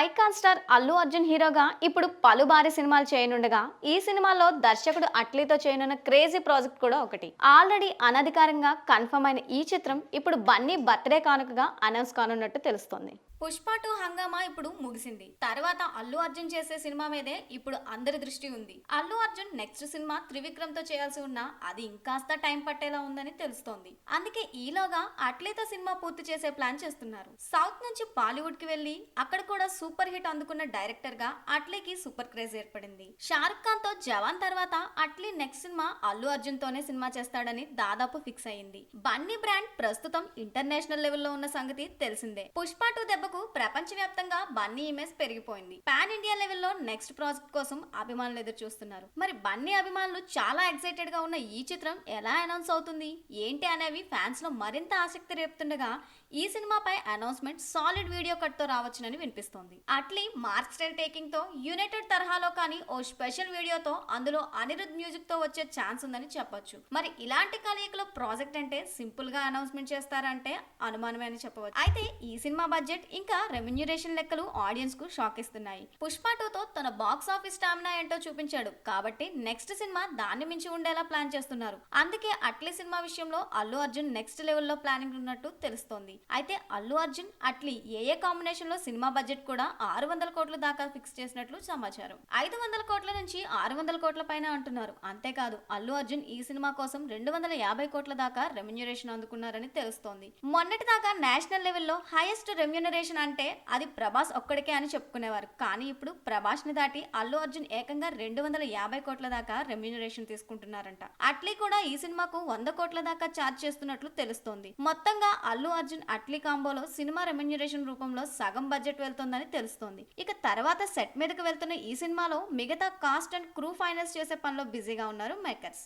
Icon star Allu Arjun హీరోగా ఇప్పుడు పలు భారీ సినిమాలు చేయనుండగా ఈ సినిమాలో దర్శకుడు అట్లీతో చేయనున్న క్రేజీ ప్రాజెక్ట్ కూడా ఒకటి. ఆల్రెడీ అనధికారంగా కన్ఫర్మ్ అయిన ఈ చిత్రం ఇప్పుడు బన్నీ బర్త్డే కానుకగా అనౌన్స్ కానున్నట్టు తెలుస్తోంది. పుష్ప 2 హంగామా ఇప్పుడు ముగిసింది. తర్వాత అల్లు అర్జున్ చేసే సినిమా మీదే ఇప్పుడు అందరి దృష్టి ఉంది. అల్లు అర్జున్ నెక్స్ట్ సినిమా త్రివిక్రమ్ తో చేయాల్సి ఉన్నా అది ఇంకాస్త టైం పట్టేలా ఉందని తెలుస్తోంది. అందుకే ఈలోగా అట్లీతో సినిమా పూర్తి చేసే ప్లాన్ చేస్తున్నారు. సౌత్ నుంచి బాలీవుడ్ కి వెళ్లి అక్కడ కూడా సూపర్ హిట్ అందుకున్న డైరెక్టర్ గా అట్లీకి సూపర్ క్రేజ్ ఏర్పడింది. షారుఖ్ ఖాన్ తో జవాన్ తర్వాత అట్లీ నెక్స్ట్ సినిమా అల్లు అర్జున్ తోనే సినిమా చేస్తాడని దాదాపు ఫిక్స్ అయింది. బన్నీ బ్రాండ్ ప్రస్తుతం ఇంటర్నేషనల్ లెవెల్లో ఉన్న సంగతి తెలిసిందే. పుష్ప 2 దెబ్బకు ప్రపంచవ్యాప్తంగా బన్నీ ఇమేజ్ పెరిగిపోయింది. పాన్ ఇండియా లెవెల్లో నెక్స్ట్ ప్రాజెక్ట్ కోసం అభిమానులు ఎదురు చూస్తున్నారు. మరి బన్నీ అభిమానులు చాలా ఎక్సైటెడ్ గా ఉన్న ఈ చిత్రం ఎలా అనౌన్స్ అవుతుంది ఏంటి అనేవి ఫ్యాన్స్ లో మరింత ఆసక్తి రేపుతుండగా ఈ సినిమాపై అనౌన్స్మెంట్ సాలిడ్ వీడియో కట్ తో రావచ్చునని వినిపిస్తోంది. అట్లీ మార్క్ స్టైల్ టేకింగ్ తో యునైటెడ్ తరహాలో కానీ ఓ స్పెషల్ వీడియోతో అందులో అనిరుద్ మ్యూజిక్ తో వచ్చే ఛాన్స్ ఉందని చెప్పొచ్చు. మరి ఇలాంటి కలయికలో ప్రాజెక్ట్ అంటే సింపుల్ గా అనౌన్స్మెంట్ చేస్తారంటే అనుమానమే అని చెప్పవచ్చు. అయితే ఈ సినిమా బడ్జెట్ ఇంకా రెమ్యూనరేషన్ లెక్కలు ఆడియన్స్ కు షాక్ ఇస్తున్నాయి. పుష్ప 2 తో తన బాక్స్ ఆఫీస్ స్టామినా ఏంటో చూపించాడు కాబట్టి నెక్స్ట్ సినిమా దాన్ని మించి ఉండేలా ప్లాన్ చేస్తున్నారు. అందుకే అట్లీ సినిమా విషయంలో అల్లు అర్జున్ నెక్స్ట్ లెవెల్లో ప్లానింగ్ ఉన్నట్టు తెలుస్తోంది. అయితే అల్లు అర్జున్ అట్లీ ఏ కాంబినేషన్ లో సినిమా బడ్జెట్ కూడా 600 కోట్ల దాకా ఫిక్స్ చేసినట్లు సమాచారం. 500 కోట్ల నుంచి 600 కోట్ల పైన అంటున్నారు. అంతేకాదు అల్లు అర్జున్ ఈ సినిమా కోసం 250 కోట్ల దాకా రెమ్యూనరేషన్ అందుకున్నారని తెలుస్తోంది. మొన్నటి దాకా నేషనల్ లెవెల్లో హైయెస్ట్ రెమ్యూనరేషన్ అంటే అది ప్రభాస్ ఒక్కడికే అని చెప్పుకునేవారు. కానీ ఇప్పుడు ప్రభాస్ ని దాటి అల్లు అర్జున్ ఏకంగా 250 కోట్ల దాకా రెమ్యూనరేషన్ తీసుకుంటున్నారంట. అట్లీ కూడా ఈ సినిమాకు 100 కోట్ల దాకా ఛార్జ్ చేస్తున్నట్లు తెలుస్తోంది. మొత్తంగా అల్లు అర్జున్ అట్లీ కాంబోలో సినిమా రెమ్యూనరేషన్ రూపంలో సగం బడ్జెట్ వెళ్తోందని తెలుస్తోంది. ఇక తర్వాత సెట్ మీదకి వెళ్తున్న ఈ సినిమాలో మిగతా కాస్ట్ అండ్ క్రూ ఫైనల్స్ చేసే పనిలో బిజీగా ఉన్నారు మేకర్స్.